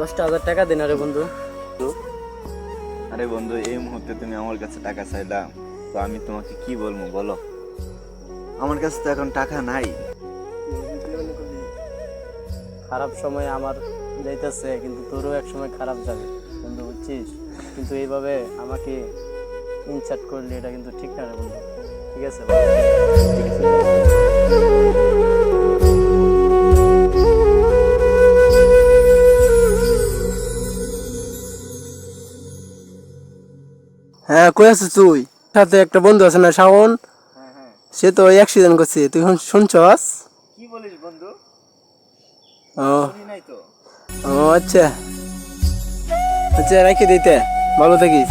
10,000 টাকা দেন আরে বন্ধু। আরে বন্ধু, এই মুহূর্তে তুমি আমার কাছে টাকা চাইলা, তো আমি তোমাকে কি বলবো বলো? আমার কাছে তো এখন টাকা নাই। খারাপ সময় আমার যাইতেছে, কিন্তু তোরও এক সময় খারাপ যাবে বন্ধু, বুঝছিস? কিন্তু এইভাবে আমাকে ইনসাল্ট করলে এটা কিন্তু ঠিক না রে বন্ধু। ঠিক আছে ঠিক আছে। হ্যাঁ, কই আছিস তুই? সাথে একটা বন্ধু আছে না, শাওন? সে তো অ্যাক্সিডেন্ট করছে, তুই শুনছস? কি বলিস বন্ধু? ও শুনি নাই তো। ও আচ্ছা আচ্ছা, রাখি দিতে, ভালো থাকিস।